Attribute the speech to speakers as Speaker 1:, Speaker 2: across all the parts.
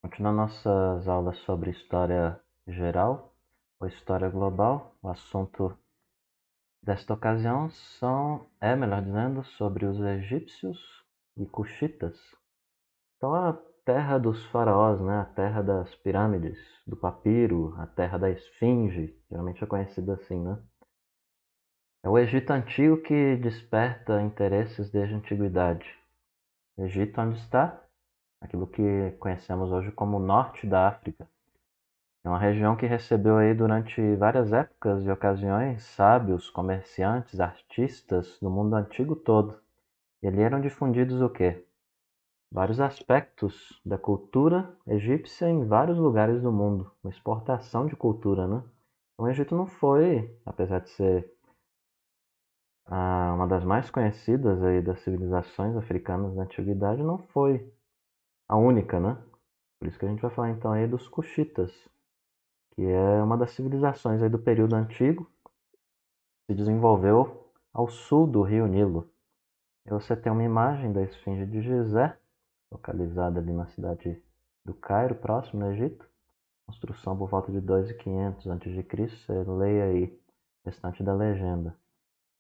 Speaker 1: Continuando nossas aulas sobre história geral ou história global, o assunto desta ocasião melhor dizendo, sobre os egípcios e cuxitas. Então, a terra dos faraós, né? A terra das pirâmides, do papiro, a terra da esfinge, geralmente é conhecida assim, né? É o Egito antigo que desperta interesses desde a antiguidade. O Egito onde está? Aquilo que conhecemos hoje como o norte da África. É uma região que recebeu aí durante várias épocas e ocasiões sábios, comerciantes, artistas do mundo antigo todo. E ali eram difundidos o quê? Vários aspectos da cultura egípcia em vários lugares do mundo. Uma exportação de cultura, né? Então, o Egito não foi, apesar de ser uma das mais conhecidas aí das civilizações africanas da antiguidade, não foi a única, né? Por isso que a gente vai falar então aí dos cuxitas, que é uma das civilizações aí do período antigo, se desenvolveu ao sul do rio Nilo. E você tem uma imagem da esfinge de Gizé, localizada ali na cidade do Cairo, próximo no Egito. Construção por volta de 2500 a.C. Você leia aí o restante da legenda.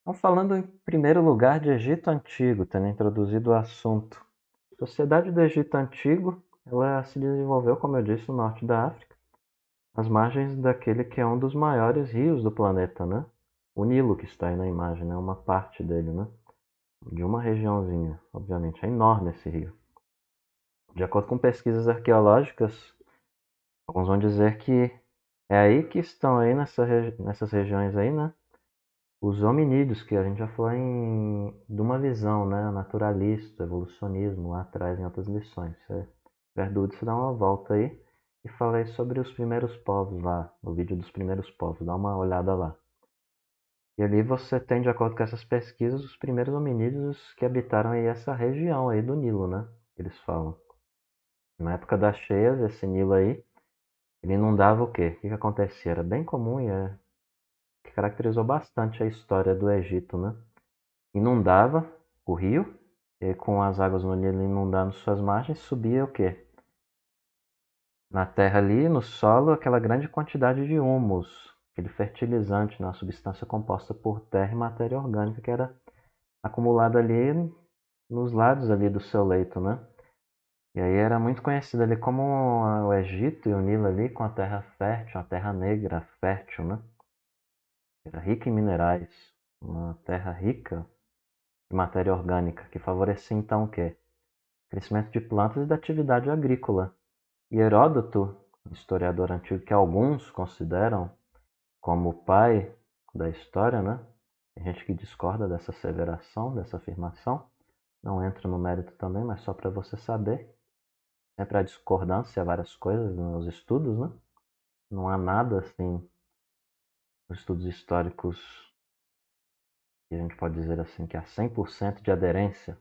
Speaker 1: Então, falando em primeiro lugar de Egito Antigo, tendo introduzido o assunto. A sociedade do Egito Antigo, ela se desenvolveu, como eu disse, no norte da África, às margens daquele que é um dos maiores rios do planeta, né? O Nilo que está aí na imagem, né? Uma parte dele, né? De uma regiãozinha, obviamente. É enorme esse rio. De acordo com pesquisas arqueológicas, alguns vão dizer que é aí que estão aí nessas regiões aí, né? Os hominídeos, que a gente já falou de uma visão, né? Naturalista, evolucionismo lá atrás em outras lições. Se tiver dúvida, você dá uma volta aí e falei sobre os primeiros povos lá, o vídeo dos primeiros povos, dá uma olhada lá. E ali você tem, de acordo com essas pesquisas, os primeiros hominídeos que habitaram aí essa região aí do Nilo, né? Eles falam. Na época das cheias, esse Nilo aí, ele inundava o quê? O que que acontecia? Era bem comum e que caracterizou bastante a história do Egito, né? Inundava o rio, e com as águas no Nilo inundando suas margens, subia o quê? Na terra ali, no solo, aquela grande quantidade de humus, aquele fertilizante, né? Uma substância composta por terra e matéria orgânica que era acumulada ali nos lados ali do seu leito, né? E aí era muito conhecido ali como o Egito e o Nilo ali com a terra fértil, a terra negra fértil, né? Era rica em minerais, uma terra rica em matéria orgânica, que favorecia então o quê? O crescimento de plantas e da atividade agrícola. E Heródoto, historiador antigo que alguns consideram como o pai da história, né? Tem gente que discorda dessa asseveração, dessa afirmação. Não entro no mérito também, mas só para você saber. Sempre há discordância, várias coisas nos estudos, né? Não há nada assim, nos estudos históricos, que a gente pode dizer assim, que há 100% de aderência.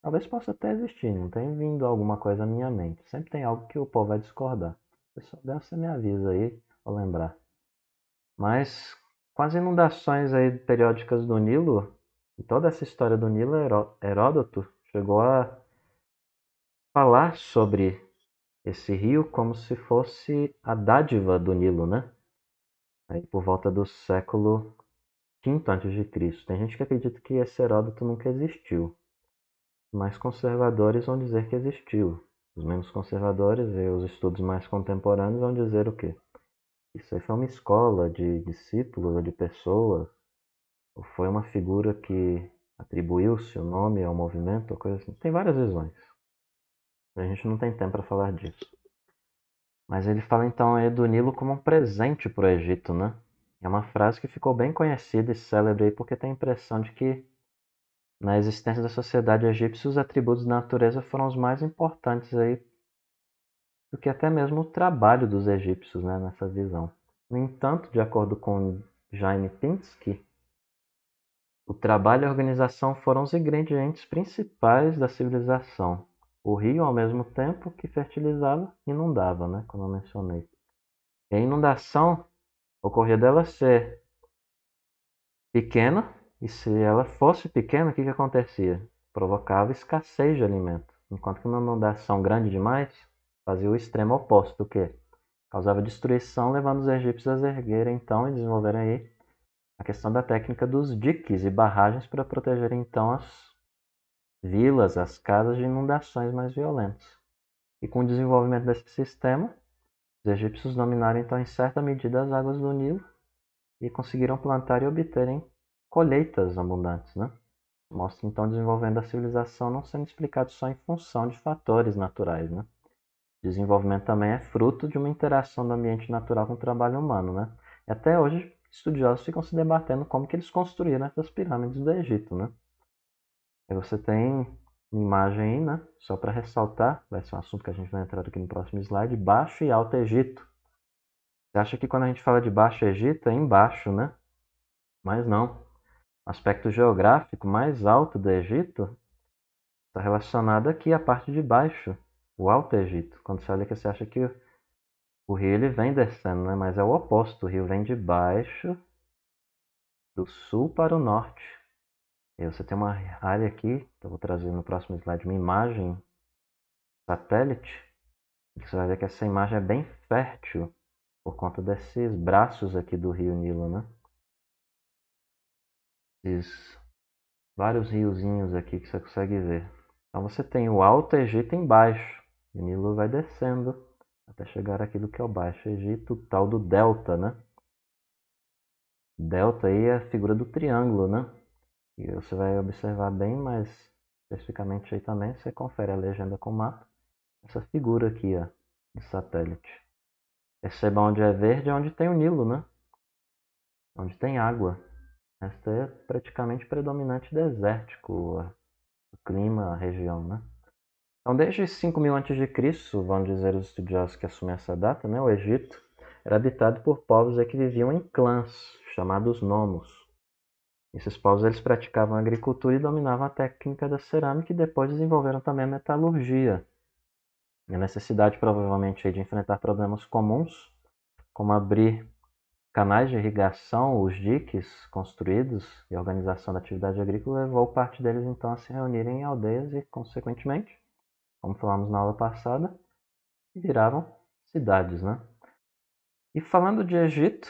Speaker 1: Talvez possa até existir, não tem vindo alguma coisa à minha mente. Sempre tem algo que o povo vai discordar. Se souber, você me avisa aí, vou lembrar. Mas com as inundações aí periódicas do Nilo, e toda essa história do Nilo, Heródoto chegou a falar sobre esse rio como se fosse a dádiva do Nilo, né? Aí por volta do século V a.C. Tem gente que acredita que esse Heródoto nunca existiu. Os mais conservadores vão dizer que existiu. Os menos conservadores e os estudos mais contemporâneos vão dizer o quê? Isso aí foi uma escola de discípulos ou de pessoas, ou foi uma figura que atribuiu-se o nome ao movimento, ou coisa assim. Tem várias visões. A gente não tem tempo para falar disso. Mas ele fala então aí do Nilo como um presente para o Egito, né? É uma frase que ficou bem conhecida e célebre aí porque tem a impressão de que na existência da sociedade egípcia os atributos da natureza foram os mais importantes aí do que até mesmo o trabalho dos egípcios, né, nessa visão. No entanto, de acordo com Jaime Pinsky, o trabalho e a organização foram os ingredientes principais da civilização. O rio, ao mesmo tempo que fertilizava, inundava, né, como eu mencionei. E a inundação ocorria dela ser pequena, e se ela fosse pequena, o que acontecia? Provocava escassez de alimento. Enquanto que uma inundação grande demais fazia o extremo oposto, o quê? Causava destruição, levando os egípcios a erguerem então e desenvolverem aí a questão da técnica dos diques e barragens para protegerem então as vilas, as casas de inundações mais violentas. E com o desenvolvimento desse sistema, os egípcios dominaram então em certa medida as águas do Nilo e conseguiram plantar e obterem colheitas abundantes, né? Mostra então o desenvolvimento da civilização não sendo explicado só em função de fatores naturais, né? O desenvolvimento também é fruto de uma interação do ambiente natural com o trabalho humano, né? E até hoje, estudiosos ficam se debatendo como que eles construíram essas pirâmides do Egito, né? E você tem uma imagem aí, né? Só para ressaltar, vai ser um assunto que a gente vai entrar aqui no próximo slide, Baixo e Alto Egito. Você acha que quando a gente fala de Baixo Egito é embaixo, né? Mas não. O aspecto geográfico mais alto do Egito está relacionado aqui à parte de baixo, o Alto Egito. Quando você olha aqui, você acha que o rio ele vem descendo, né? Mas é o oposto. O rio vem de baixo, do sul para o norte. E você tem uma área aqui, que eu vou trazer no próximo slide, uma imagem satélite. Você vai ver que essa imagem é bem fértil por conta desses braços aqui do rio Nilo, né? Esses vários riozinhos aqui que você consegue ver. Então você tem o Alto Egito embaixo. E o Nilo vai descendo até chegar aqui do que é o Baixo Egito, o tal do delta, né? Delta aí é a figura do triângulo, né? E você vai observar bem mais especificamente aí também, você confere a legenda com o mapa, essa figura aqui, ó, de satélite. Perceba onde é verde é onde tem o Nilo, né? Onde tem água. Esta é praticamente predominante desértico, o clima, a região, né? Então, desde 5000 a.C., vão dizer os estudiosos que assumem essa data, né, o Egito era habitado por povos que viviam em clãs, chamados nomos. Esses povos eles praticavam a agricultura e dominavam a técnica da cerâmica e depois desenvolveram também a metalurgia. E a necessidade provavelmente de enfrentar problemas comuns, como abrir canais de irrigação, os diques construídos e a organização da atividade agrícola levou parte deles então a se reunirem em aldeias e, consequentemente, como falamos na aula passada, viravam cidades, né? E falando de Egito,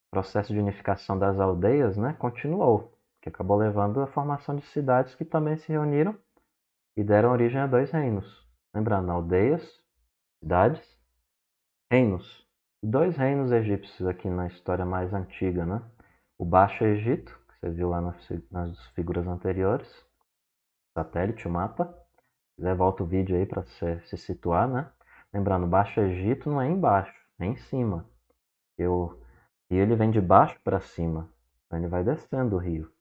Speaker 1: o processo de unificação das aldeias, né, continuou, que acabou levando à formação de cidades que também se reuniram e deram origem a dois reinos. Lembrando, aldeias, cidades, reinos. Dois reinos egípcios aqui na história mais antiga, né? O Baixo Egito, que você viu lá nas figuras anteriores, satélite, o mapa. Se quiser, volta o vídeo aí para você se situar, né? Lembrando, o Baixo Egito não é embaixo, é em cima. E o rio ele vem de baixo para cima, então ele vai descendo o rio.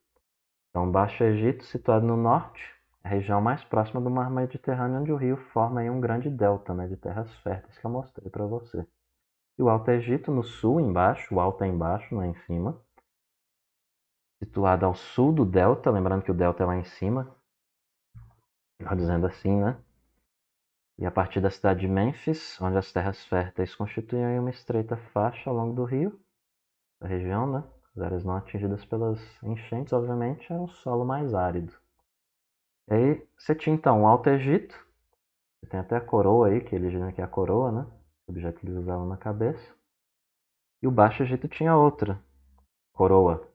Speaker 1: Então, o Baixo Egito, situado no norte, é a região mais próxima do mar Mediterrâneo, onde o rio forma aí um grande delta, né, de terras férteis que eu mostrei para você. E o Alto Egito, no sul, embaixo, o alto é embaixo, não é em cima, situado ao sul do delta, lembrando que o delta é lá em cima, dizendo assim, né? E a partir da cidade de Mênfis, onde as terras férteis constituem uma estreita faixa ao longo do rio, da região, né? As áreas não atingidas pelas enchentes, obviamente, é um solo mais árido. E aí você tinha então o Alto Egito, você tem até a coroa aí, que eles dizem que é a coroa, né? O objeto que eles usavam na cabeça. E o Baixo Egito tinha outra coroa.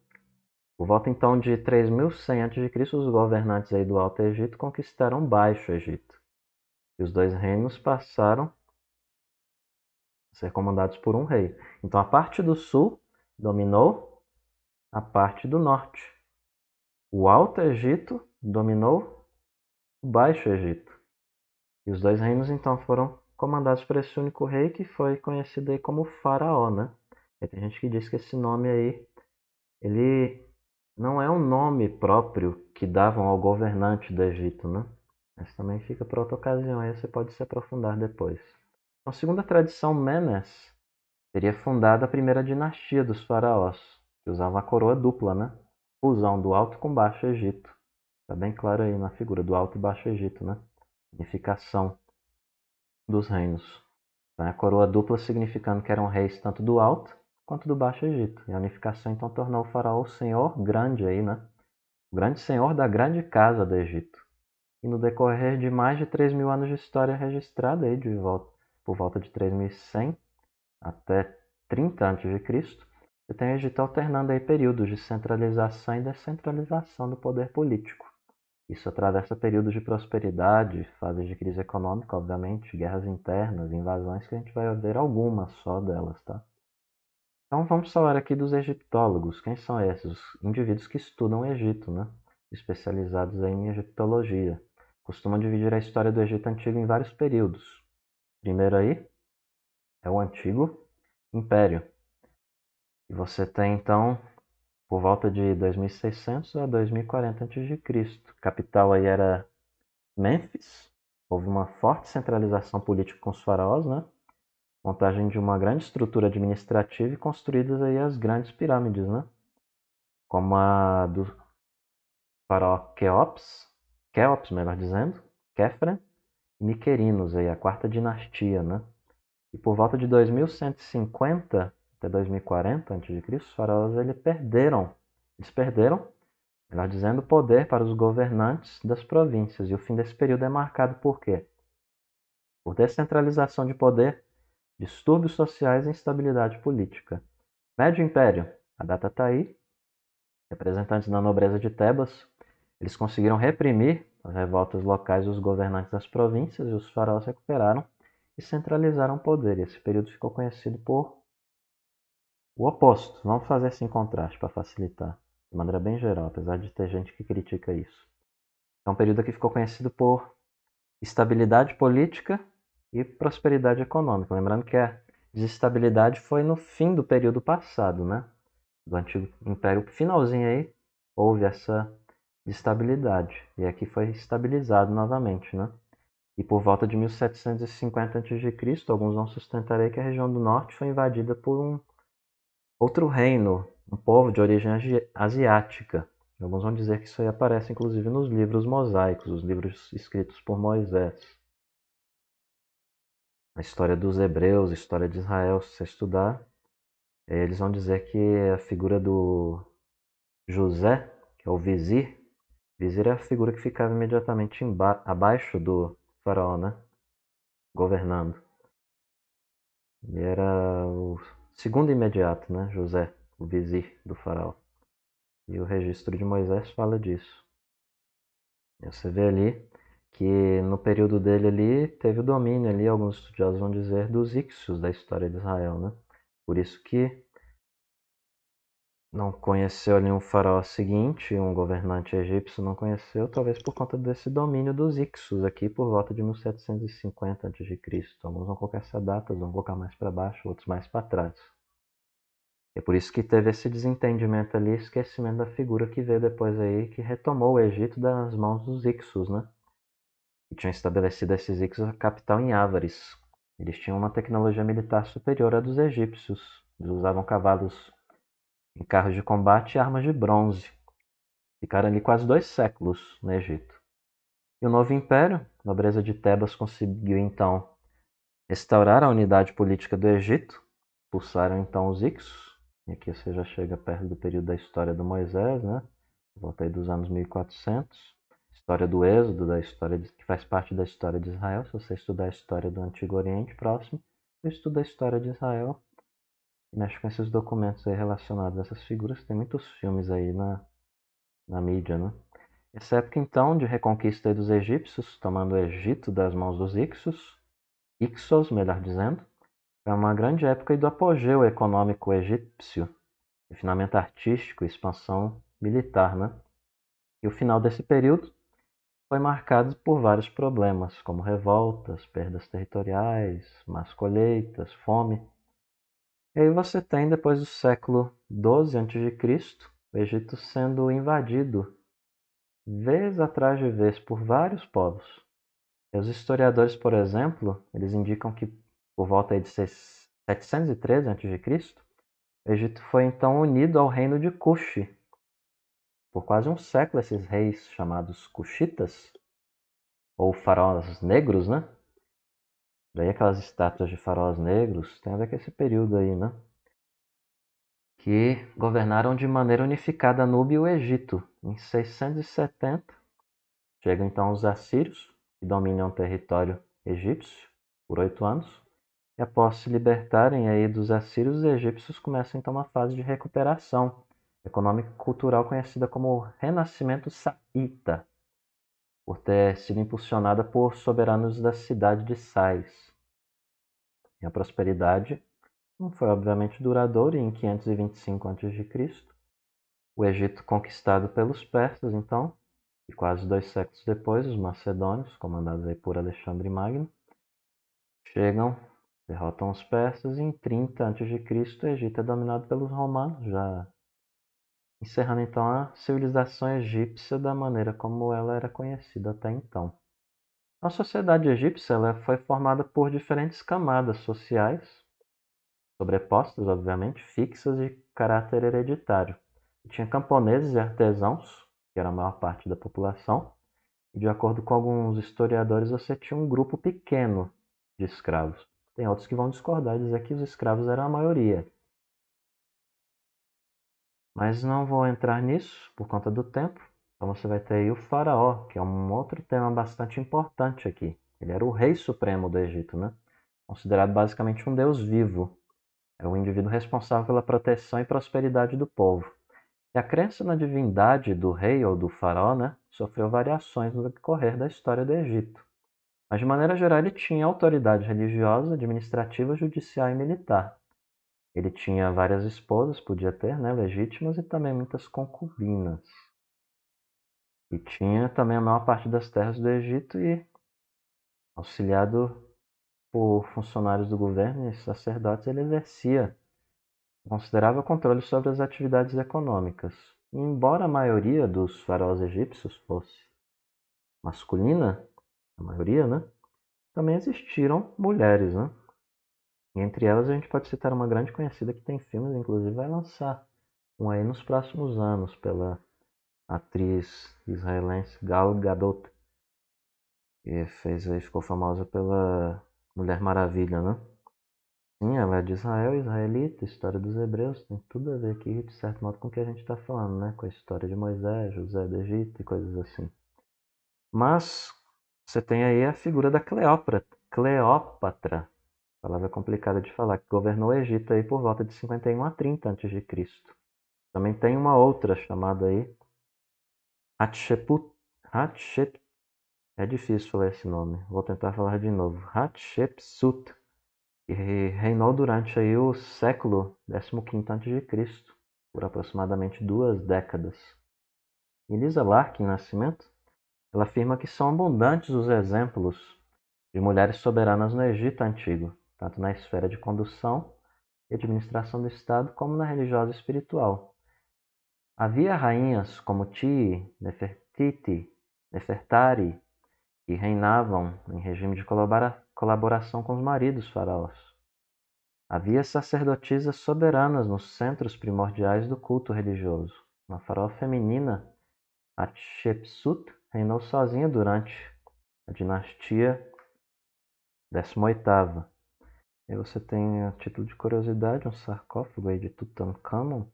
Speaker 1: Por volta então de 3100 a.C., os governantes aí do Alto Egito conquistaram o Baixo Egito. E os dois reinos passaram a ser comandados por um rei. Então a parte do sul dominou a parte do norte. O Alto Egito dominou o Baixo Egito. E os dois reinos então foram comandados por esse único rei que foi conhecido aí como Faraó, né? E tem gente que diz que esse nome aí, ele não é um nome próprio que davam ao governante do Egito, né? Mas também fica para outra ocasião, aí você pode se aprofundar depois. Então, segundo a tradição, Menes teria fundado a primeira dinastia dos faraós, que usava a coroa dupla, né? Fusão do Alto com Baixo Egito. Está bem claro aí na figura do Alto e Baixo Egito, né? Unificação dos reinos. Então, a coroa dupla significando que eram reis tanto do Alto quanto do Baixo Egito. E a unificação então tornou o faraó o senhor grande aí, né? O grande senhor da grande casa do Egito. E no decorrer de mais de 3000 anos de história registrada aí de volta por volta de 3100 até 30 a.C., você tem o Egito alternando aí períodos de centralização e descentralização do poder político. Isso atravessa períodos de prosperidade, fases de crise econômica, obviamente, guerras internas, invasões, que a gente vai ver algumas só delas, tá? Então vamos falar aqui dos egiptólogos. Quem são esses? Os indivíduos que estudam o Egito, né? Especializados aí em egiptologia. Costumam dividir a história do Egito Antigo em vários períodos. Primeiro aí é o Antigo Império. E você tem então por volta de 2600 a 2040 a.C. A capital aí era Mênfis. Houve uma forte centralização política com os faraós, né? Montagem de uma grande estrutura administrativa e construídas aí as grandes pirâmides, né? Como a do faraó Quéops, melhor dizendo, Quefren e Miquerinos, aí, a quarta dinastia, né? E por volta de 2150 até 2040 a.C., os faraós eles perderam, melhor dizendo, o poder para os governantes das províncias. E o fim desse período é marcado por quê? Por descentralização de poder, distúrbios sociais e instabilidade política. Médio Império, a data está aí. Representantes da nobreza de Tebas, eles conseguiram reprimir as revoltas locais dos governantes das províncias e os faraós recuperaram e centralizaram o poder. Esse período ficou conhecido por o oposto. Vamos fazer esse contraste para facilitar, de maneira bem geral, apesar de ter gente que critica isso. É um período que ficou conhecido por estabilidade política e prosperidade econômica. Lembrando que a desestabilidade foi no fim do período passado, né? Do Antigo Império, finalzinho aí, houve essa estabilidade. E aqui foi estabilizado novamente, né? E por volta de 1750 a.C., alguns vão sustentar aí que a região do norte foi invadida por um outro reino, um povo de origem asiática. Alguns vão dizer que isso aí aparece inclusive nos livros mosaicos, os livros escritos por Moisés. A história dos hebreus, a história de Israel, se você estudar, eles vão dizer que a figura do José, que é o vizir, vizir é a figura que ficava imediatamente abaixo do faraó, né? Governando. Ele era o segundo imediato, né? José, o vizir do faraó. E o registro de Moisés fala disso. E você vê ali que no período dele ali teve o domínio ali, alguns estudiosos vão dizer, dos Ixos da história de Israel, né? Por isso que não conheceu ali um faraó seguinte, um governante egípcio não conheceu, talvez por conta desse domínio dos Ixos aqui por volta de 1750 a.C. Alguns vão colocar essa data, vão colocar mais para baixo, outros mais para trás. É por isso que teve esse desentendimento ali, esquecimento da figura que veio depois aí, que retomou o Egito das mãos dos Ixos, né? E tinham estabelecido esses Ixos a capital em Ávares. Eles tinham uma tecnologia militar superior à dos egípcios. Eles usavam cavalos em carros de combate e armas de bronze. Ficaram ali quase 2 séculos no Egito. E o novo império, a nobreza de Tebas, conseguiu então restaurar a unidade política do Egito, expulsaram então os Ixos, e aqui você já chega perto do período da história do Moisés, né? Volta aí dos anos 1400. História do Êxodo, que faz parte da história de Israel. Se você estudar a história do Antigo Oriente Próximo, você estuda a história de Israel e mexe com esses documentos aí relacionados a essas figuras. Tem muitos filmes aí na mídia, né? Essa época então de reconquista dos egípcios, tomando o Egito das mãos dos Ixos, melhor dizendo, é uma grande época do apogeu econômico egípcio, refinamento artístico e expansão militar, né? E o final desse período foi marcado por vários problemas, como revoltas, perdas territoriais, más colheitas, fome. E aí você tem, depois do século XII a.C., o Egito sendo invadido, vez atrás de vez, por vários povos. E os historiadores, por exemplo, eles indicam que por volta aí de 713 a.C., o Egito foi então unido ao reino de Kush. Por quase um século, esses reis chamados Kushitas, ou faraós negros, né? Daí aquelas estátuas de faraós negros, tem a ver com esse período aí, né? Que governaram de maneira unificada a Núbia e o Egito. Em 670, chegam então os assírios, que dominam o território egípcio por 8 anos. E após se libertarem aí dos assírios, os egípcios começam então uma fase de recuperação econômica e cultural conhecida como Renascimento Saíta, por ter sido impulsionada por soberanos da cidade de Sais. E a prosperidade não foi obviamente duradoura e em 525 a.C., o Egito conquistado pelos persas, então, e quase 2 séculos depois, os macedônios, comandados aí por Alexandre Magno, chegam, derrotam os persas e em 30 a.C. o Egito é dominado pelos romanos, já encerrando então a civilização egípcia da maneira como ela era conhecida até então. A sociedade egípcia ela foi formada por diferentes camadas sociais, sobrepostas, obviamente, fixas de caráter hereditário. Tinha camponeses e artesãos, que era a maior parte da população, e de acordo com alguns historiadores, você tinha um grupo pequeno de escravos. Tem outros que vão discordar e dizer que os escravos eram a maioria. Mas não vou entrar nisso por conta do tempo. Então você vai ter aí o faraó, que é um outro tema bastante importante aqui. Ele era o rei supremo do Egito, né? Considerado basicamente um deus vivo. Era o indivíduo responsável pela proteção e prosperidade do povo. E a crença na divindade do rei ou do faraó, né, sofreu variações no decorrer da história do Egito. Mas, de maneira geral, ele tinha autoridade religiosa, administrativa, judicial e militar. Ele tinha várias esposas, podia ter, né, legítimas, e também muitas concubinas. E tinha também a maior parte das terras do Egito e, auxiliado por funcionários do governo e sacerdotes, ele exercia considerável controle sobre as atividades econômicas. E, embora a maioria dos faraós egípcios fosse masculina, a maioria, né, também existiram mulheres, né? E entre elas a gente pode citar uma grande conhecida que tem filmes, inclusive vai lançar um aí nos próximos anos pela atriz israelense Gal Gadot, que fez aí, ficou famosa pela Mulher Maravilha, né? Sim, ela é de Israel, israelita, história dos hebreus, tem tudo a ver aqui, de certo modo, com o que a gente está falando, né? Com a história de Moisés, José do Egito e coisas assim. Mas você tem aí a figura da Cleópatra, palavra complicada de falar, que governou o Egito aí por volta de 51 a 30 a.C. Também tem uma outra chamada aí Hatshepsut. Hatshep, é difícil falar esse nome, vou tentar falar de novo. Hatshepsut, que reinou durante aí o século 15º a.C., por aproximadamente 2 décadas. E Lisa Larkin Nascimento, ela afirma que são abundantes os exemplos de mulheres soberanas no Egito Antigo, tanto na esfera de condução e administração do Estado, como na religiosa e espiritual. Havia rainhas como Ti, Nefertiti, Nefertari, que reinavam em regime de colaboração com os maridos faraós. Havia sacerdotisas soberanas nos centros primordiais do culto religioso. Uma faraó feminina, Hatshepsut, reinou sozinha durante a dinastia 18ª. E você tem, a título de curiosidade, um sarcófago aí de Tutankhamon.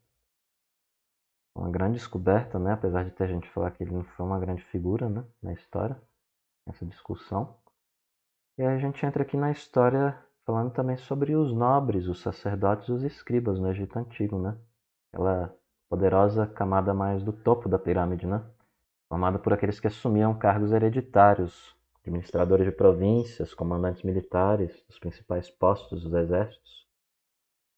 Speaker 1: Uma grande descoberta, né? Apesar de ter gente falar que ele não foi uma grande figura, né, na história, nessa discussão. E aí a gente entra aqui na história falando também sobre os nobres, os sacerdotes e os escribas no Egito Antigo, né? Aquela poderosa camada mais do topo da pirâmide, né? Formada por aqueles que assumiam cargos hereditários, administradores de províncias, comandantes militares, dos principais postos dos exércitos.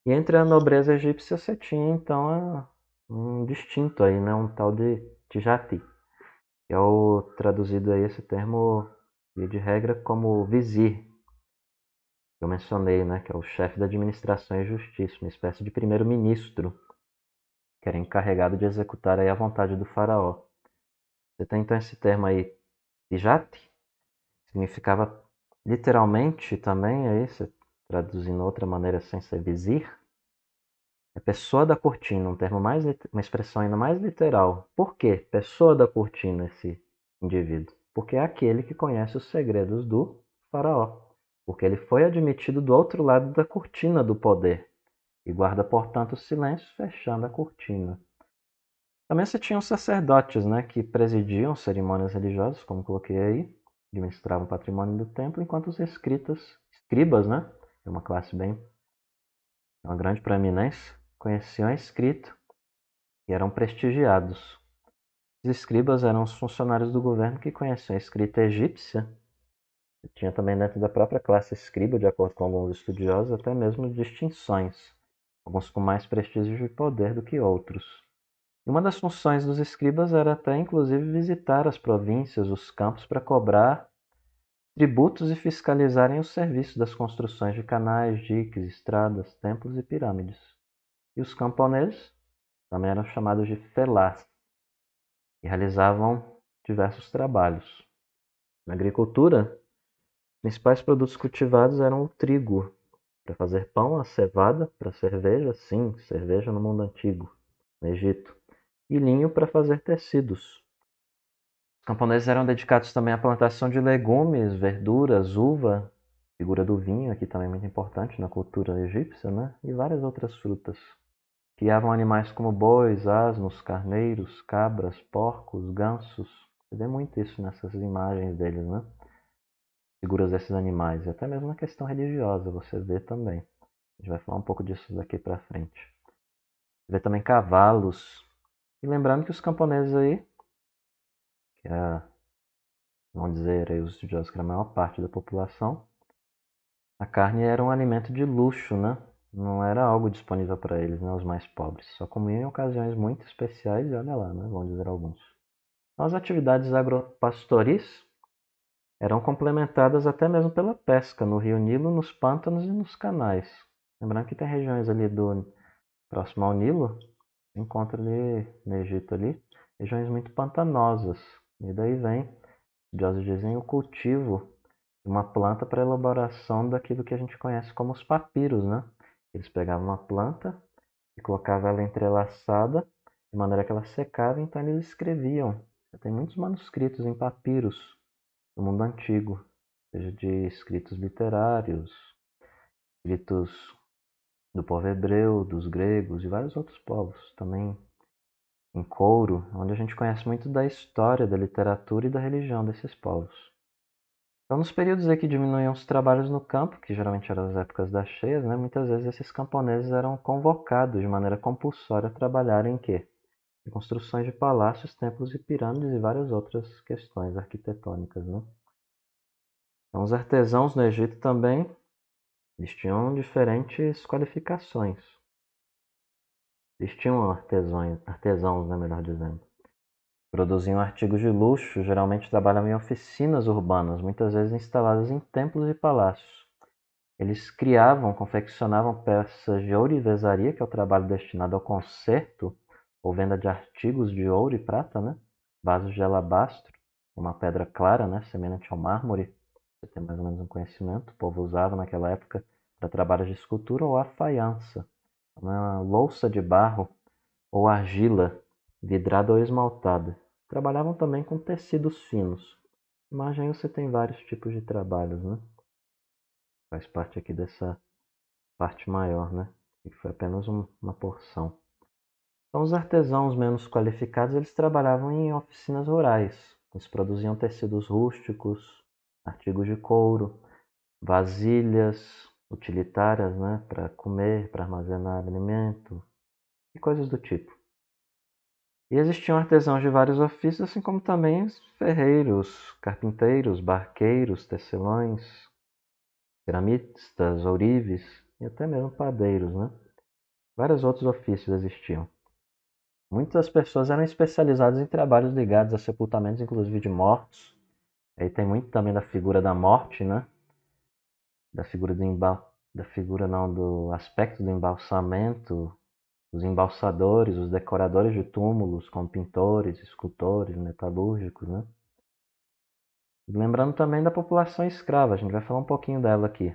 Speaker 1: E entre a nobreza egípcia você tinha então um distinto aí, né? Um tal de Tijati, que é o traduzido aí esse termo de regra como vizir, que eu mencionei, né? Que é o chefe da administração e justiça, uma espécie de primeiro-ministro, que era encarregado de executar aí a vontade do faraó. Você tem então esse termo aí, Tijati, significava literalmente também, aí, traduzindo de outra maneira sem ser vizir, é pessoa da cortina, um termo mais, uma expressão ainda mais literal. Por quê? Pessoa da cortina, esse indivíduo. Porque é aquele que conhece os segredos do faraó. Porque ele foi admitido do outro lado da cortina do poder. E guarda, portanto, o silêncio, fechando a cortina. Também você tinha os sacerdotes, né, que presidiam cerimônias religiosas, como coloquei aí, administravam o patrimônio do templo, enquanto os escribas, né, é uma classe bem, uma grande proeminência, conheciam a escrita e eram prestigiados. Os escribas eram os funcionários do governo que conheciam a escrita egípcia. Tinha também dentro da própria classe escriba, de acordo com alguns estudiosos, até mesmo distinções, alguns com mais prestígio e poder do que outros. E uma das funções dos escribas era até inclusive visitar as províncias, os campos, para cobrar tributos e fiscalizarem os serviços das construções de canais, diques, estradas, templos e pirâmides. E os camponeses também eram chamados de felás e realizavam diversos trabalhos. Na agricultura, os principais produtos cultivados eram o trigo, para fazer pão, a cevada, para cerveja, sim, cerveja no mundo antigo, no Egito, e linho para fazer tecidos. Os camponeses eram dedicados também à plantação de legumes, verduras, uva, figura do vinho, aqui também muito importante na cultura egípcia, né? E várias outras frutas. Criavam animais como bois, asnos, carneiros, cabras, porcos, gansos. Você vê muito isso nessas imagens deles, né? Figuras desses animais. E até mesmo na questão religiosa você vê também. A gente vai falar um pouco disso daqui pra frente. Você vê também cavalos. E lembrando que os camponeses aí, que é, vamos dizer aí, os estudiosos que era a maior parte da população, a carne era um alimento de luxo, né? Não era algo disponível para eles, né? Os mais pobres. Só comiam em ocasiões muito especiais e olha lá, né? Vamos dizer alguns. Então, as atividades agropastoris eram complementadas até mesmo pela pesca no rio Nilo, nos pântanos e nos canais. Lembrando que tem regiões ali do próximo ao Nilo, encontra ali no Egito ali, regiões muito pantanosas. E daí vem, os dizem, o cultivo de uma planta para elaboração daquilo que a gente conhece como os papiros, né? Eles pegavam uma planta e colocavam ela entrelaçada de maneira que ela secava, então eles escreviam. Tem muitos manuscritos em papiros no mundo antigo, seja de escritos literários, escritos do povo hebreu, dos gregos e vários outros povos, também em couro, onde a gente conhece muito da história, da literatura e da religião desses povos. Então, nos períodos em que diminuíam os trabalhos no campo, que geralmente eram as épocas das cheias, né, muitas vezes esses camponeses eram convocados de maneira compulsória a trabalhar em quê? Em construções de palácios, templos e pirâmides e várias outras questões arquitetônicas, né? Então, os artesãos no Egito também, eles tinham diferentes qualificações. Eles tinham artesãos, né, melhor dizendo. Produziam artigos de luxo, geralmente trabalhavam em oficinas urbanas, muitas vezes instaladas em templos e palácios. Eles criavam, confeccionavam peças de ourivesaria, que é o trabalho destinado ao conserto ou venda de artigos de ouro e prata, né? Vasos de alabastro, uma pedra clara, né? Semelhante ao mármore. Você tem mais ou menos um conhecimento. O povo usava naquela época para trabalhos de escultura, ou a faiança, uma louça de barro ou argila, vidrada ou esmaltada. Trabalhavam também com tecidos finos. Imagem você tem vários tipos de trabalhos, né? Faz parte aqui dessa parte maior, né? Que foi apenas uma porção. Então, os artesãos menos qualificados, eles trabalhavam em oficinas rurais. Eles produziam tecidos rústicos, artigos de couro, vasilhas utilitárias, né? Para comer, para armazenar alimento e coisas do tipo. E existiam artesãos de vários ofícios, assim como também ferreiros, carpinteiros, barqueiros, tecelões, ceramistas, ourives e até mesmo padeiros, né? Vários outros ofícios existiam. Muitas pessoas eram especializadas em trabalhos ligados a sepultamentos, inclusive de mortos. Aí tem muito também da figura da morte, né? Da figura não, do aspecto do embalsamento, os embalsadores, os decoradores de túmulos, como pintores, escultores, metalúrgicos, né? Lembrando também da população escrava, a gente vai falar um pouquinho dela aqui.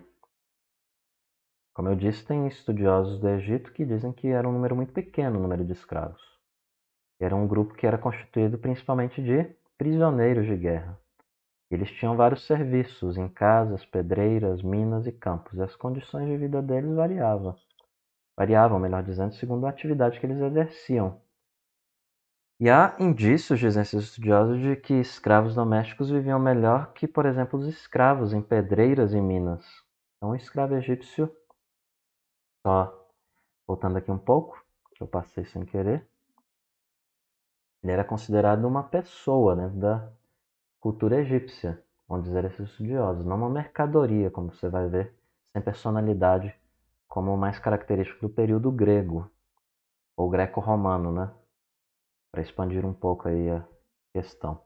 Speaker 1: Como eu disse, tem estudiosos do Egito que dizem que era um número muito pequeno o número de escravos. Era um grupo que era constituído principalmente de prisioneiros de guerra. Eles tinham vários serviços em casas, pedreiras, minas e campos, e as condições de vida deles variavam, melhor dizendo, segundo a atividade que eles exerciam. E há indícios, dizem esses estudiosos, de que escravos domésticos viviam melhor que, por exemplo, os escravos em pedreiras e minas. Então, o escravo egípcio, só voltando aqui um pouco, que eu passei sem querer, ele era considerado uma pessoa dentro da cultura egípcia, vão dizer esses estudiosos, não uma mercadoria, como você vai ver, sem personalidade, como o mais característico do período grego, ou greco-romano, né? Para expandir um pouco aí a questão.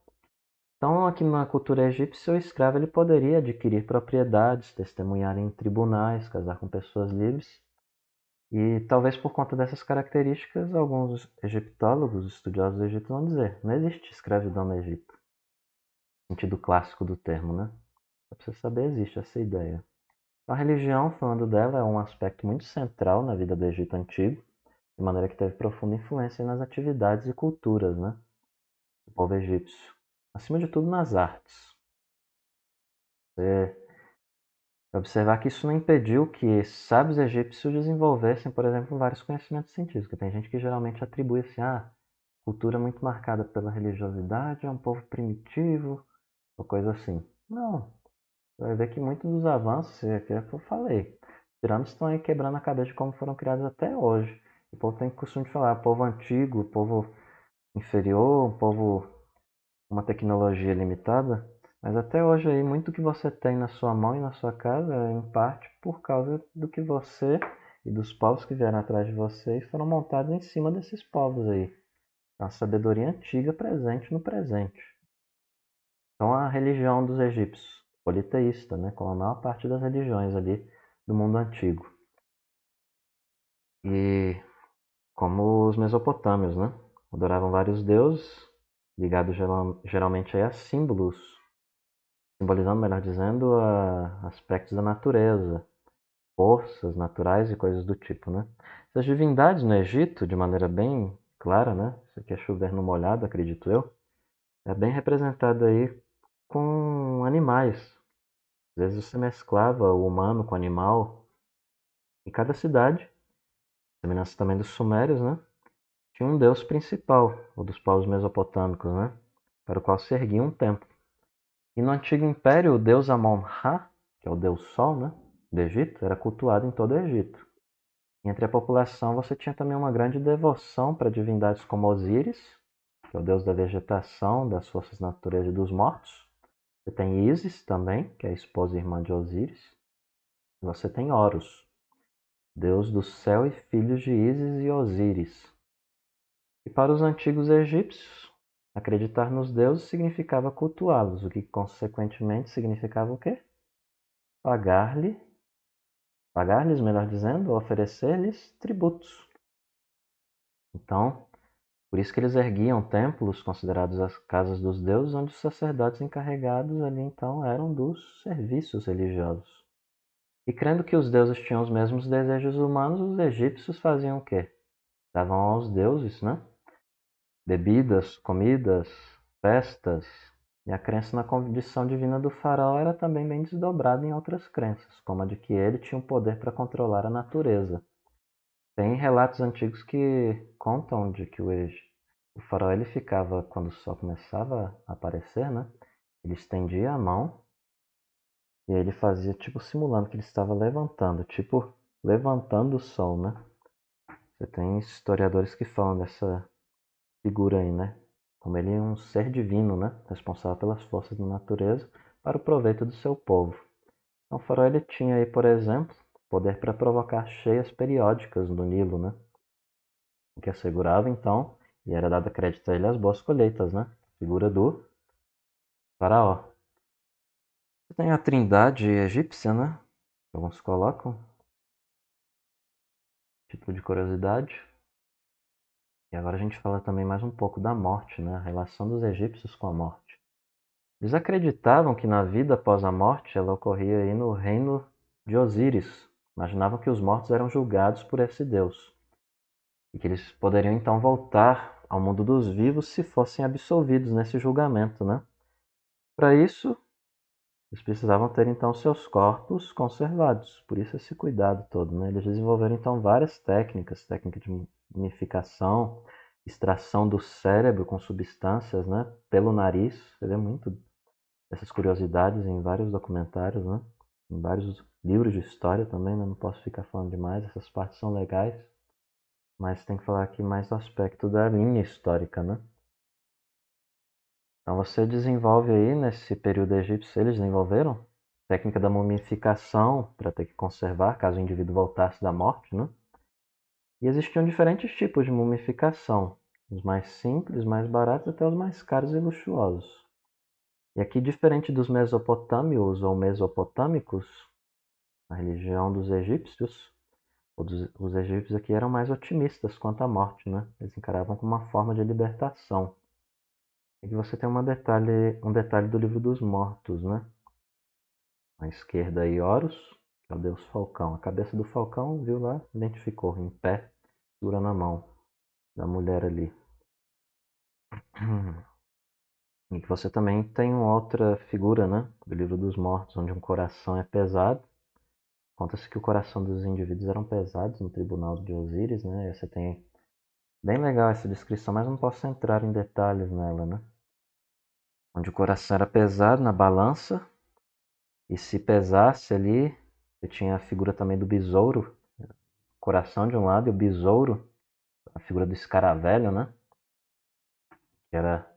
Speaker 1: Então, aqui na cultura egípcia, o escravo ele poderia adquirir propriedades, testemunhar em tribunais, casar com pessoas livres. E talvez por conta dessas características, alguns egiptólogos, estudiosos do Egito, vão dizer: não existe escravidão no Egito, no sentido clássico do termo, né? Para você saber, existe essa ideia. A religião, falando dela, é um aspecto muito central na vida do Egito Antigo, de maneira que teve profunda influência nas atividades e culturas, né, do povo egípcio. Acima de tudo, nas artes. Você vai observar que isso não impediu que sábios egípcios desenvolvessem, por exemplo, vários conhecimentos científicos. Tem gente que geralmente atribui assim, cultura muito marcada pela religiosidade, é um povo primitivo, ou coisa assim. Não. Você vai ver que muitos dos avanços, que é o que eu falei, pirâmides estão aí quebrando a cabeça de como foram criadas até hoje. O povo tem o costume de falar, povo antigo, povo inferior, povo com uma tecnologia limitada, mas até hoje aí muito que você tem na sua mão e na sua casa é em parte por causa do que você e dos povos que vieram atrás de você e foram montados em cima desses povos aí. É uma sabedoria antiga presente no presente. Então a religião dos egípcios, politeísta, né, como a maior parte das religiões ali do mundo antigo. E como os mesopotâmios, né, adoravam vários deuses, ligados geralmente a símbolos, simbolizando, melhor dizendo, aspectos da natureza, forças naturais e coisas do tipo, né. Essas divindades no Egito, de maneira bem clara, né, isso aqui é chover no molhado, acredito eu, é bem representado aí com animais. Às vezes você mesclava o humano com o animal. E cada cidade, semelhança também dos sumérios, né, tinha um deus principal, o dos povos mesopotâmicos, né, para o qual se erguia um templo. E no antigo império, o deus Amon-Ra, que é o deus Sol, né, do Egito, era cultuado em todo o Egito. E entre a população você tinha também uma grande devoção para divindades como Osíris, que é o deus da vegetação, das forças naturais e dos mortos. Você tem Ísis também, que é a esposa e irmã de Osíris. E você tem Horus, deus do céu e filhos de Ísis e Osíris. E para os antigos egípcios, acreditar nos deuses significava cultuá-los, o que consequentemente significava o quê? Pagar-lhes, melhor dizendo, oferecer-lhes tributos. Então, por isso que eles erguiam templos considerados as casas dos deuses, onde os sacerdotes encarregados ali então eram dos serviços religiosos. E crendo que os deuses tinham os mesmos desejos humanos, os egípcios faziam o quê? Davam aos deuses, né, bebidas, comidas, festas, e a crença na condição divina do faraó era também bem desdobrada em outras crenças, como a de que ele tinha o poder para controlar a natureza. Tem relatos antigos que contam de que o faraó ele ficava, quando o sol começava a aparecer, né? Ele estendia a mão e aí ele fazia tipo simulando que ele estava levantando, tipo levantando o sol, né? Você tem historiadores que falam dessa figura aí, né? Como ele é um ser divino, né? Responsável pelas forças da natureza para o proveito do seu povo. Então, o faraó ele tinha aí, por exemplo, poder para provocar cheias periódicas no Nilo, né? O que assegurava, então, e era dado crédito a ele as boas colheitas, né? Figura do faraó. Você tem a trindade egípcia, né? Alguns colocam, título de curiosidade. E agora a gente fala também mais um pouco da morte, né? A relação dos egípcios com a morte. Eles acreditavam que na vida após a morte ela ocorria aí no reino de Osíris. Imaginavam que os mortos eram julgados por esse deus e que eles poderiam então voltar ao mundo dos vivos se fossem absolvidos nesse julgamento, né? Para isso, eles precisavam ter então seus corpos conservados. Por isso esse cuidado todo, né? Eles desenvolveram então várias técnicas, técnica de mumificação, extração do cérebro com substâncias, né? Pelo nariz. Você vê muito essas curiosidades em vários documentários, né? Tem vários livros de história também, né? Não posso ficar falando demais, essas partes são legais. Mas tem que falar aqui mais do aspecto da linha histórica, né? Então você desenvolve aí, nesse período egípcio, eles desenvolveram técnica da mumificação para ter que conservar caso o indivíduo voltasse da morte, né? E existiam diferentes tipos de mumificação, os mais simples, mais baratos, até os mais caros e luxuosos. E aqui, diferente dos mesopotâmios ou mesopotâmicos, a religião dos egípcios, os egípcios aqui eram mais otimistas quanto à morte, né? Eles encaravam como uma forma de libertação. E aqui você tem um detalhe do livro dos mortos, né? À esquerda aí, Horus, que é o deus falcão. A cabeça do falcão, viu lá, identificou, em pé, segurando a mão da mulher ali. E que você também tem uma outra figura, né, do livro dos mortos, onde um coração é pesado. Conta-se que o coração dos indivíduos eram pesados no tribunal de Osíris, né? E você tem bem legal essa descrição, mas não posso entrar em detalhes nela, né? Onde o coração era pesado na balança, e se pesasse ali, você tinha a figura também do besouro, coração de um lado e o besouro, a figura do escaravelho, né? Que era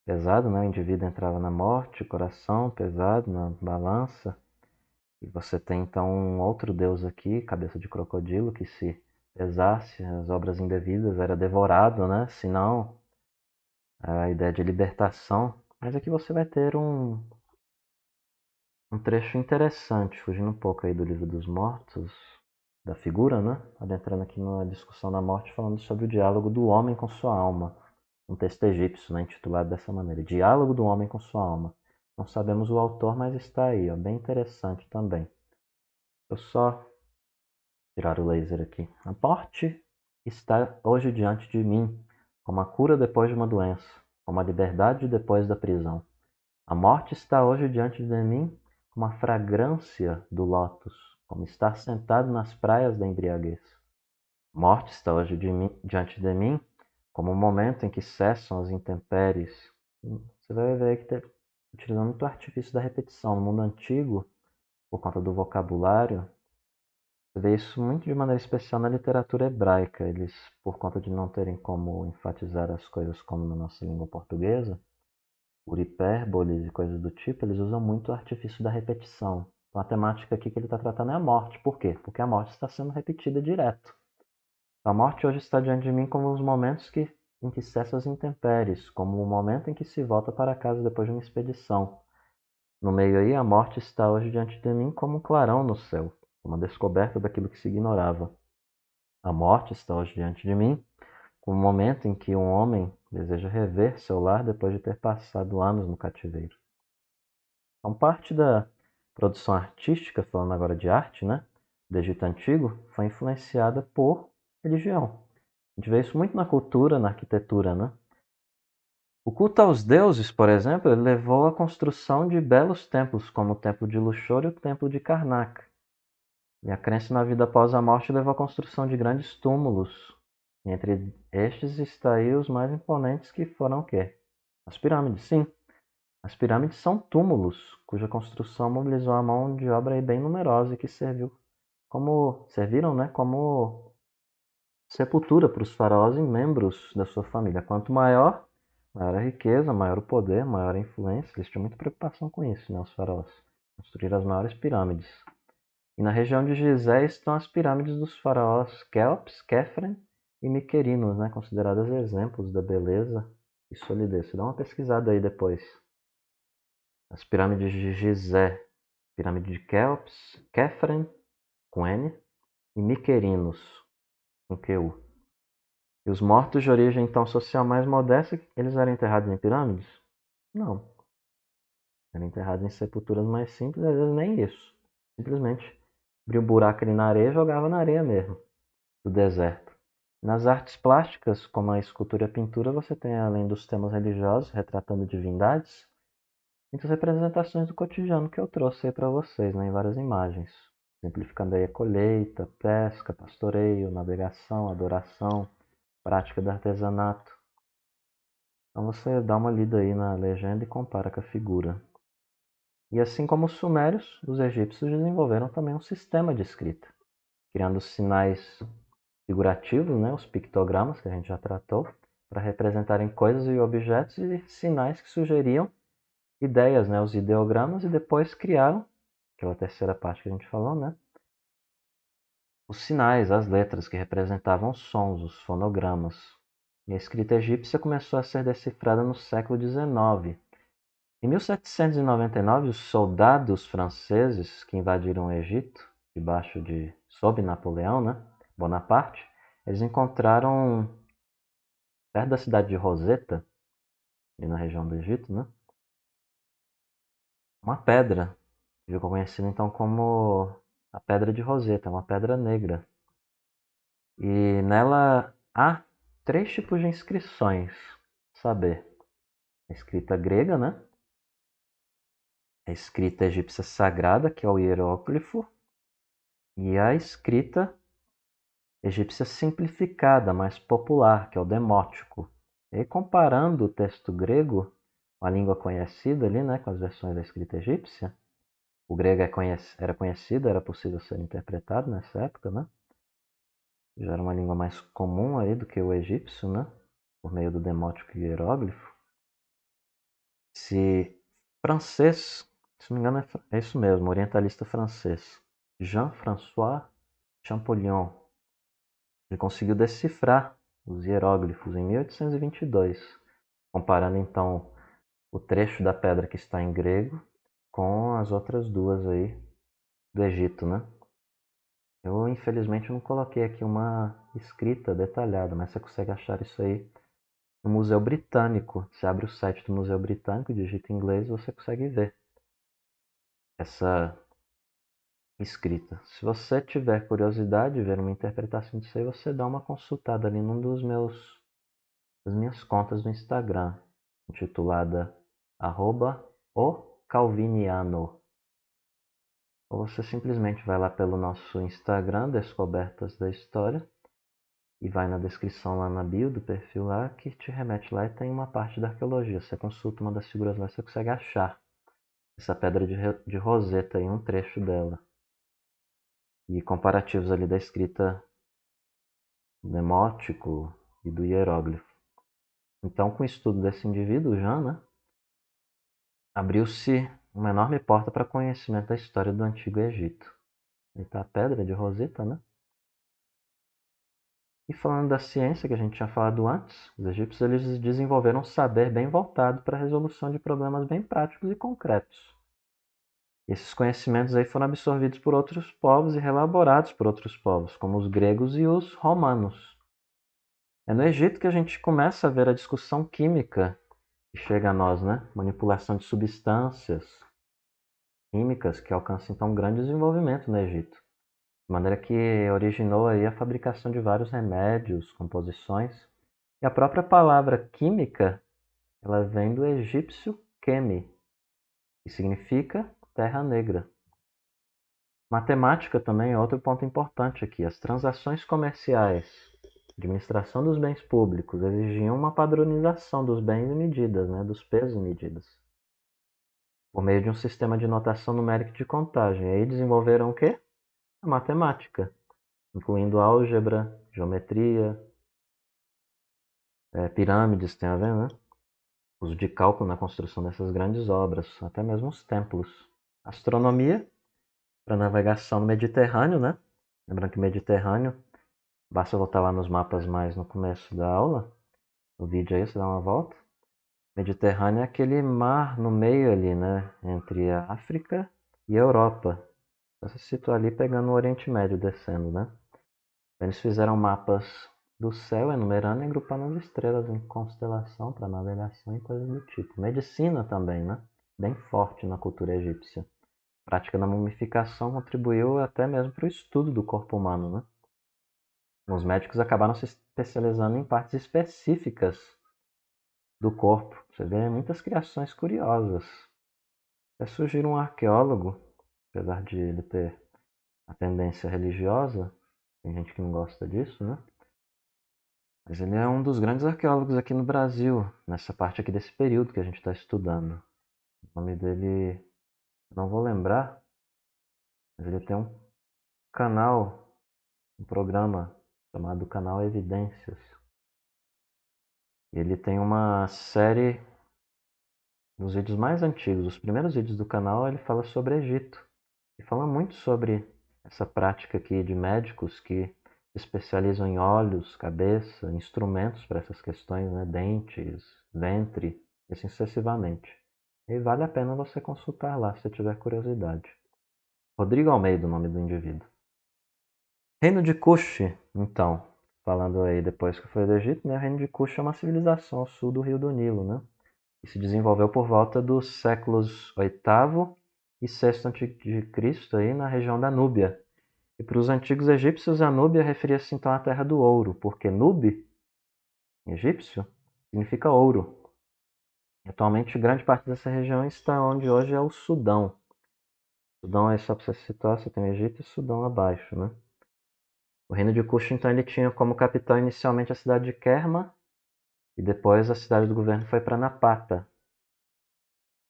Speaker 1: pesado, né? O indivíduo entrava na morte, o coração pesado na balança. E você tem então um outro deus aqui, cabeça de crocodilo, que se pesasse as obras indevidas era devorado, né? Se não, a ideia de libertação. Mas aqui você vai ter um trecho interessante, fugindo um pouco aí do livro dos mortos, da figura, né? Adentrando aqui numa discussão da morte, falando sobre o diálogo do homem com sua alma. Um texto egípcio, né? Intitulado dessa maneira, Diálogo do Homem com Sua Alma. Não sabemos o autor, mas está aí, ó, bem interessante também. Eu só tirar o laser aqui. A morte está hoje diante de mim, como a cura depois de uma doença, como a liberdade depois da prisão. A morte está hoje diante de mim como a fragrância do lótus, como estar sentado nas praias da embriaguez. A morte está hoje diante de mim como o momento em que cessam as intempéries. Você vai ver que está utilizando muito o artifício da repetição. No mundo antigo, por conta do vocabulário, você vê isso muito de maneira especial na literatura hebraica. Eles, por conta de não terem como enfatizar as coisas como na nossa língua portuguesa, por hipérboles e coisas do tipo, eles usam muito o artifício da repetição. Então a temática aqui que ele está tratando é a morte. Por quê? Porque a morte está sendo repetida direto. A morte hoje está diante de mim como os momentos em que cessam as intempéries, como o momento em que se volta para casa depois de uma expedição. No meio aí, a morte está hoje diante de mim como um clarão no céu, uma descoberta daquilo que se ignorava. A morte está hoje diante de mim como o momento em que um homem deseja rever seu lar depois de ter passado anos no cativeiro. Então, parte da produção artística, falando agora de arte, né, do Egito Antigo, foi influenciada por religião. A gente vê isso muito na cultura, na arquitetura, né? O culto aos deuses, por exemplo, ele levou à construção de belos templos, como o Templo de Luxor e o Templo de Karnak. E a crença na vida após a morte levou à construção de grandes túmulos. E entre estes está aí os mais imponentes, que foram o quê? As pirâmides, sim. As pirâmides são túmulos, cuja construção mobilizou a mão de obra aí bem numerosa e que serviram, né, como sepultura para os faraós e membros da sua família. Quanto maior, maior a riqueza, maior o poder, maior a influência. Eles tinham muita preocupação com isso, né, os faraós. Construir as maiores pirâmides. E na região de Gizé estão as pirâmides dos faraós Quéops, Quefren e Miquerinos, né, consideradas exemplos da beleza e solidez. Você dá uma pesquisada aí depois. As pirâmides de Gizé, pirâmide de Quéops, Quefren, com N, e Miquerinos, com QU. E os mortos de origem então social mais modesta, eles eram enterrados em pirâmides? Não. Eram enterrados em sepulturas mais simples, às vezes nem isso. Simplesmente abria um buraco ali na areia e jogava na areia mesmo, do deserto. Nas artes plásticas, como a escultura e a pintura, você tem, além dos temas religiosos, retratando divindades, muitas representações do cotidiano que eu trouxe aí para vocês, né, em várias imagens. Simplificando aí a colheita, pesca, pastoreio, navegação, adoração, prática do artesanato. Então você dá uma lida aí na legenda e compara com a figura. E assim como os sumérios, os egípcios desenvolveram também um sistema de escrita, criando sinais figurativos, né, os pictogramas que a gente já tratou, para representarem coisas e objetos, e sinais que sugeriam ideias, né, os ideogramas, e depois criaram, aquela terceira parte que a gente falou, né, os sinais, as letras que representavam os sons, os fonogramas. E a escrita egípcia começou a ser decifrada no século XIX. Em 1799, os soldados franceses que invadiram o Egito, sob Napoleão, né, Bonaparte, eles encontraram, perto da cidade de Rosetta, ali na região do Egito, né, uma pedra, que ficou conhecida então como a Pedra de Rosetta, uma pedra negra. E nela há três tipos de inscrições, saber, a escrita grega, né, a escrita egípcia sagrada, que é o hieróglifo, e a escrita egípcia simplificada, mais popular, que é o demótico. E comparando o texto grego, uma língua conhecida ali, né, com as versões da escrita egípcia, o grego era conhecido, era possível ser interpretado nessa época, né? Já era uma língua mais comum aí do que o egípcio, né? Por meio do demótico e hieróglifo. Se francês, se não me engano é isso mesmo, orientalista francês, Jean-François Champollion, ele conseguiu decifrar os hieróglifos em 1822, comparando então o trecho da pedra que está em grego com as outras duas aí do Egito, né? Eu infelizmente não coloquei aqui uma escrita detalhada, mas você consegue achar isso aí no Museu Britânico. Você abre o site do Museu Britânico, digita em inglês, você consegue ver essa escrita. Se você tiver curiosidade de ver uma interpretação disso aí, você dá uma consultada ali num das minhas contas do Instagram, intitulada @ocalviniano. Ou você simplesmente vai lá pelo nosso Instagram, Descobertas da História, e vai na descrição lá na bio do perfil lá, que te remete lá e tem uma parte da arqueologia. Você consulta uma das figuras lá, você consegue achar essa pedra de Roseta em um trecho dela. E comparativos ali da escrita demótico e do hieróglifo. Então, com o estudo desse indivíduo, Jean, né, abriu-se uma enorme porta para conhecimento da história do Antigo Egito. Aí está a pedra de Roseta, né? E falando da ciência que a gente tinha falado antes, os egípcios eles desenvolveram um saber bem voltado para a resolução de problemas bem práticos e concretos. Esses conhecimentos aí foram absorvidos por outros povos e reelaborados por outros povos, como os gregos e os romanos. É no Egito que a gente começa a ver a discussão química que chega a nós, né? Manipulação de substâncias químicas que alcança então um grande desenvolvimento no Egito. De maneira que originou aí a fabricação de vários remédios, composições. E a própria palavra química, ela vem do egípcio Kemi, que significa terra negra. Matemática também é outro ponto importante aqui. As transações comerciais, administração dos bens públicos, exigiam uma padronização dos bens e medidas, né, dos pesos e medidas, por meio de um sistema de notação numérica de contagem. E aí desenvolveram o quê? A matemática, incluindo álgebra, geometria, pirâmides, tem a ver, né? Uso de cálculo na construção dessas grandes obras, até mesmo os templos. Astronomia, para navegação no Mediterrâneo, né? Lembrando que Mediterrâneo, basta voltar lá nos mapas mais no começo da aula, no vídeo aí, você dá uma volta. Mediterrâneo é aquele mar no meio ali, né? Entre a África e a Europa. Você se situa ali pegando o Oriente Médio descendo, né? Eles fizeram mapas do céu, enumerando e agrupando as estrelas em constelação para navegação e coisas do tipo. Medicina também, né? Bem forte na cultura egípcia. A prática da mumificação contribuiu até mesmo para o estudo do corpo humano, né? Os médicos acabaram se especializando em partes específicas do corpo. Você vê muitas criações curiosas. Até surgiu um arqueólogo, apesar de ele ter a tendência religiosa, tem gente que não gosta disso, né? Mas ele é um dos grandes arqueólogos aqui no Brasil, nessa parte aqui desse período que a gente está estudando. O nome dele, não vou lembrar, mas ele tem um canal, um programa chamado Canal Evidências. Ele tem uma série dos vídeos mais antigos, os primeiros vídeos do canal, ele fala sobre Egito. E fala muito sobre essa prática aqui de médicos que se especializam em olhos, cabeça, instrumentos para essas questões, né? Dentes, ventre, e assim sucessivamente. E vale a pena você consultar lá se tiver curiosidade. Rodrigo Almeida, o nome do indivíduo. Reino de Kush, então, falando aí depois que foi do Egito, né? O Reino de Kush é uma civilização ao sul do Rio do Nilo, né? E se desenvolveu por volta dos séculos VIII e VI a.C. aí na região da Núbia. E para os antigos egípcios, a Núbia referia-se então à terra do ouro, porque Nub, em egípcio, significa ouro. E, atualmente, grande parte dessa região está onde hoje é o Sudão. O Sudão, aí só para você se situar, você tem o Egito e o Sudão abaixo, né? O reino de Kush, então, ele tinha como capital inicialmente a cidade de Kerma, e depois a cidade do governo foi para Napata,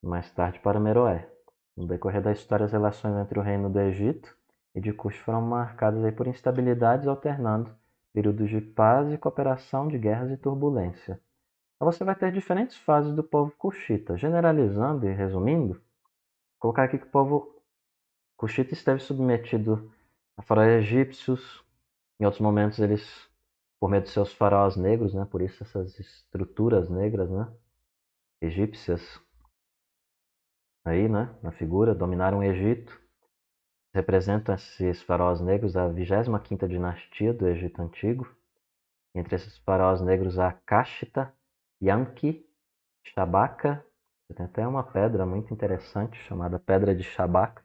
Speaker 1: mais tarde para Meroé. No decorrer da história, as relações entre o reino do Egito e de Kush foram marcadas aí por instabilidades, alternando períodos de paz e cooperação, de guerras e turbulência. Então você vai ter diferentes fases do povo cuxita. Generalizando e resumindo, vou colocar aqui que o povo cuxita esteve submetido a faraós egípcios. Em outros momentos eles, por meio de seus faraós negros, né, por isso essas estruturas negras, né, egípcias, aí, né, na figura, dominaram o Egito. Representam esses faraós negros a 25ª dinastia do Egito Antigo. Entre esses faraós negros há Kashta, Yanki, Shabaka. Tem até uma pedra muito interessante chamada Pedra de Shabaka,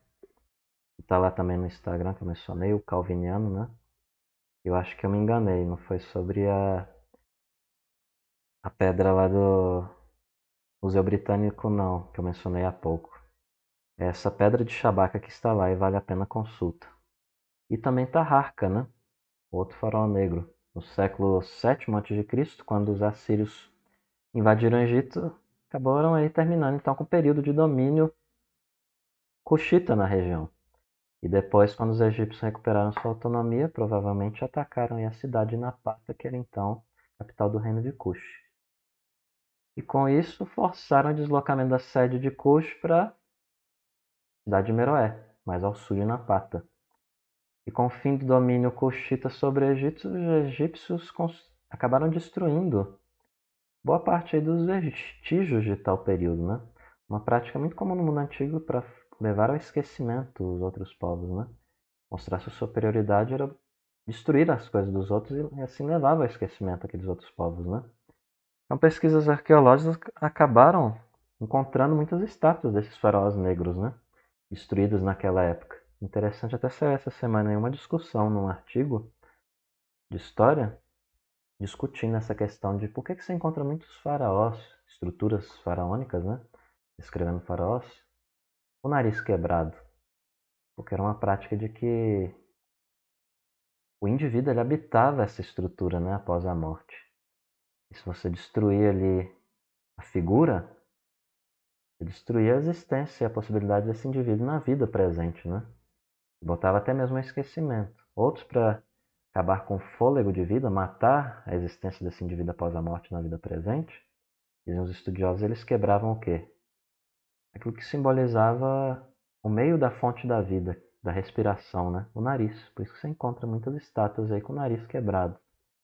Speaker 1: que está lá também no Instagram, que eu mencionei, o calviniano, né? Eu acho que eu me enganei, não foi sobre a pedra lá do Museu Britânico, não, que eu mencionei há pouco. É essa Pedra de Shabaka que está lá e vale a pena consulta. E também Taharka, né? Outro faraó negro. No século VII a.C., quando os assírios invadiram o Egito, acabaram aí terminando então com o período de domínio cuxita na região. E depois, quando os egípcios recuperaram sua autonomia, provavelmente atacaram a cidade de Napata, que era então a capital do reino de Kush. E com isso, forçaram o deslocamento da sede de Kush para a cidade de Meroé, mais ao sul de Napata. E com o fim do domínio cuxita sobre o Egito, os egípcios acabaram destruindo boa parte aí dos vestígios de tal período, né? Uma prática muito comum no mundo antigo para levar ao esquecimento os outros povos, né? Mostrar sua superioridade era destruir as coisas dos outros e assim levava ao esquecimento aqueles outros povos, né? Então pesquisas arqueológicas acabaram encontrando muitas estátuas desses faraós negros, né? Destruídas naquela época. Interessante até sair essa semana em uma discussão num artigo de história discutindo essa questão de por que você encontra muitos faraós, estruturas faraônicas, né? Escrevendo faraós, o nariz quebrado. Porque era uma prática de que o indivíduo ele habitava essa estrutura, né, após a morte. E se você destruir ali a figura, você destruía a existência e a possibilidade desse indivíduo na vida presente, né? Botava até mesmo um esquecimento. Outros, para acabar com o fôlego de vida, matar a existência desse indivíduo após a morte na vida presente, dizem os estudiosos, eles quebravam o quê? Aquilo que simbolizava o meio da fonte da vida, da respiração, né? O nariz. Por isso que você encontra muitas estátuas aí com o nariz quebrado.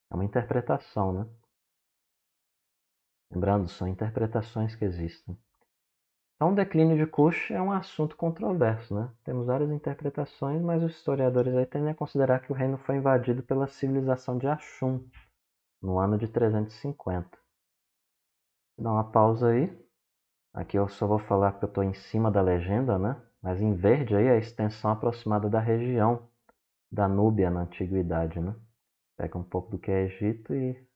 Speaker 1: É uma interpretação, né? Lembrando, são interpretações que existem. Então, o declínio de Kush é um assunto controverso, né? Temos várias interpretações, mas os historiadores aí tendem a considerar que o reino foi invadido pela civilização de Ashum, no ano de 350. Vou dar uma pausa aí. Aqui eu só vou falar que eu estou em cima da legenda, né? Mas em verde aí é a extensão aproximada da região da Núbia na antiguidade, né? Pega um pouco do que é Egito e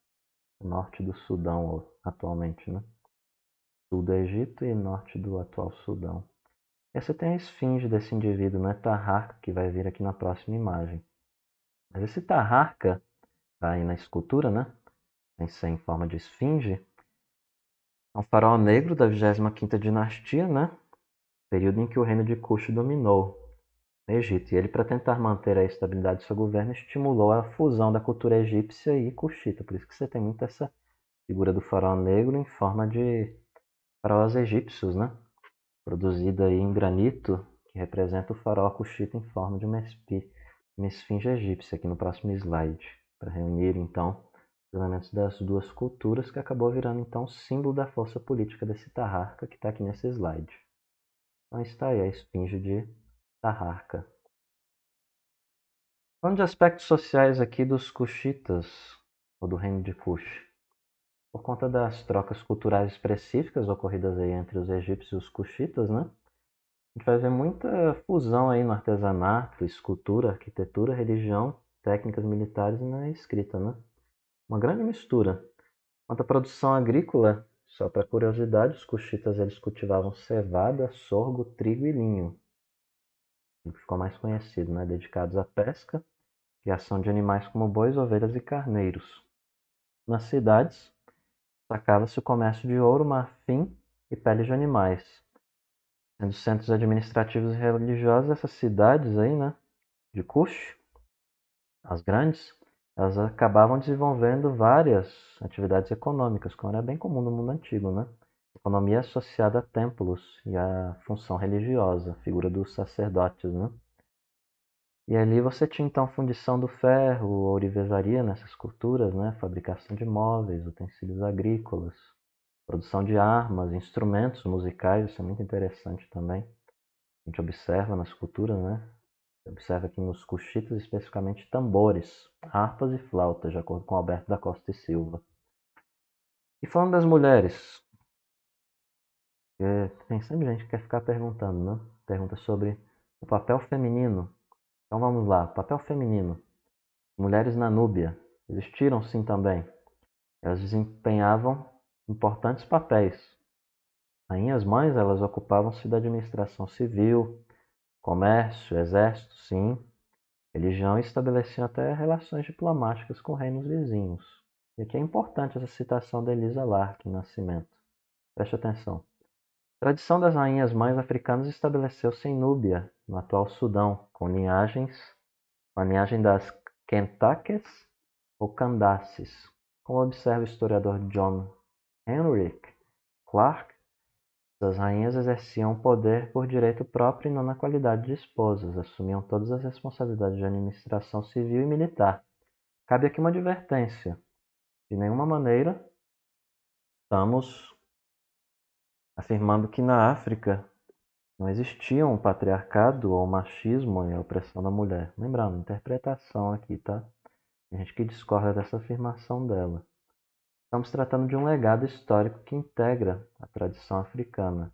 Speaker 1: o norte do Sudão atualmente, né? Sul do Egito e norte do atual Sudão. Essa tem a esfinge desse indivíduo, não é Taharka, que vai vir aqui na próxima imagem. Mas esse Taharka, tá aí na escultura, né? Tem ser em forma de esfinge. É um faraó negro da 25ª dinastia, né? período em que o reino de Kush dominou no Egito. E ele, para tentar manter a estabilidade do seu governo, estimulou a fusão da cultura egípcia e cuxita. Por isso que você tem muito essa figura do faraó negro em forma de faraós egípcios, né? Produzida aí em granito, que representa o faraó cuxita em forma de uma esfinge egípcia, aqui no próximo slide, para reunir então os elementos das duas culturas, que acabou virando então símbolo da força política desse Taharka, que está aqui nesse slide. Então está aí a esfinge de Taharka. Falando de aspectos sociais aqui dos cuxitas, ou do reino de Kush, por conta das trocas culturais específicas ocorridas aí entre os egípcios e os cuxitas, né? A gente vai ver muita fusão aí no artesanato, escultura, arquitetura, religião, técnicas militares e na escrita, né? Uma grande mistura. Quanto à produção agrícola, só para curiosidade, os cuxitas eles cultivavam cevada, sorgo, trigo e linho, o que ficou mais conhecido, né? Dedicados à pesca, criação de animais como bois, ovelhas e carneiros. Nas cidades, destacava-se o comércio de ouro, marfim e peles de animais. Sendo centros administrativos e religiosos, essas cidades aí, né, de Kush, as grandes, elas acabavam desenvolvendo várias atividades econômicas, como era bem comum no mundo antigo, né? Economia associada a templos e à função religiosa, figura dos sacerdotes, né? E ali você tinha então fundição do ferro, ourivesaria nessas culturas, né? Fabricação de móveis, utensílios agrícolas, produção de armas, instrumentos musicais, isso é muito interessante também. A gente observa nas culturas, né? Observa aqui nos cuxitas, especificamente tambores, harpas e flautas, de acordo com Alberto da Costa e Silva. E falando das mulheres, tem sempre gente que quer ficar perguntando, né? Pergunta sobre o papel feminino. Então vamos lá, papel feminino. Mulheres na Núbia existiram sim também. Elas desempenhavam importantes papéis. Rainhas mães, elas ocupavam-se da administração civil, comércio, exército, sim, religião e estabeleciam até relações diplomáticas com reinos vizinhos. E aqui é importante essa citação da Elisa Lark, Nascimento. Preste atenção. A tradição das rainhas mães africanas estabeleceu-se em Núbia, no atual Sudão, com a linhagem das Kentakes ou Candaces. Como observa o historiador John Henrik Clark, as rainhas exerciam poder por direito próprio e não na qualidade de esposas, assumiam todas as responsabilidades de administração civil e militar. Cabe aqui uma advertência: de nenhuma maneira estamos afirmando que na África não existia um patriarcado ou machismo e a opressão da mulher. Lembrando, interpretação aqui, tá? Tem gente que discorda dessa afirmação dela. Estamos tratando de um legado histórico que integra a tradição africana.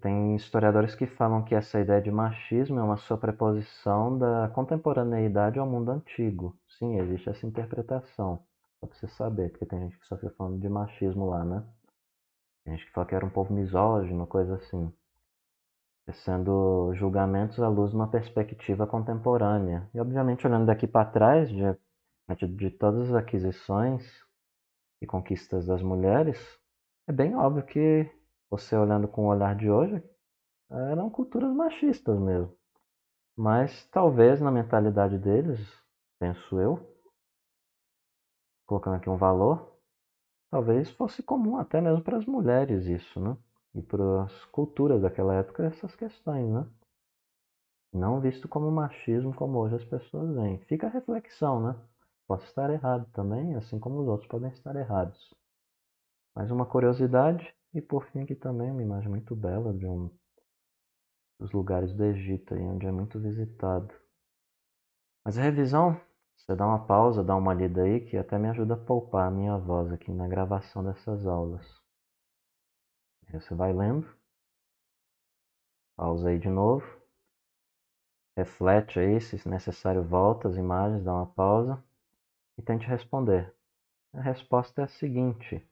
Speaker 1: Tem historiadores que falam que essa ideia de machismo é uma sobreposição da contemporaneidade ao mundo antigo. Sim, existe essa interpretação. Só pra você saber, porque tem gente que só fica falando de machismo lá, né? Tem gente que fala que era um povo misógino, coisa assim. Tecendo julgamentos à luz de uma perspectiva contemporânea. E, obviamente, olhando daqui para trás, de todas as aquisições e conquistas das mulheres, é bem óbvio que você olhando com o olhar de hoje, eram culturas machistas mesmo. Mas talvez na mentalidade deles, penso eu, colocando aqui um valor, talvez fosse comum até mesmo para as mulheres isso, né? E para as culturas daquela época essas questões, né? Não visto como machismo como hoje as pessoas veem. Fica a reflexão, né? Posso estar errado também, assim como os outros podem estar errados. Mais uma curiosidade, e por fim aqui também uma imagem muito bela de um dos lugares do Egito, aí, onde é muito visitado. Mas a revisão, você dá uma pausa, dá uma lida aí, que até me ajuda a poupar a minha voz aqui na gravação dessas aulas. Aí você vai lendo, pausa aí de novo, reflete aí, se necessário volta as imagens, dá uma pausa e tente responder. A resposta é a seguinte,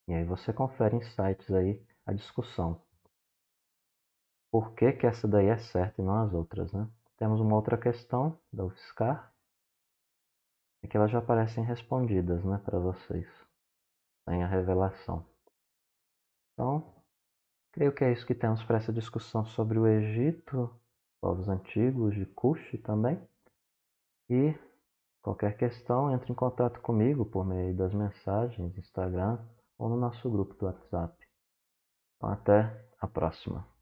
Speaker 1: e aí você confere em sites aí a discussão. Por que que essa daí é certa e não as outras, né? Temos uma outra questão da UFSCar, e que elas já aparecem respondidas, né, para vocês, sem a revelação. Então, Creio que é isso que temos para essa discussão sobre o Egito, povos antigos de Kush também. E qualquer questão, entre em contato comigo por meio das mensagens, Instagram ou no nosso grupo do WhatsApp. Então, até a próxima.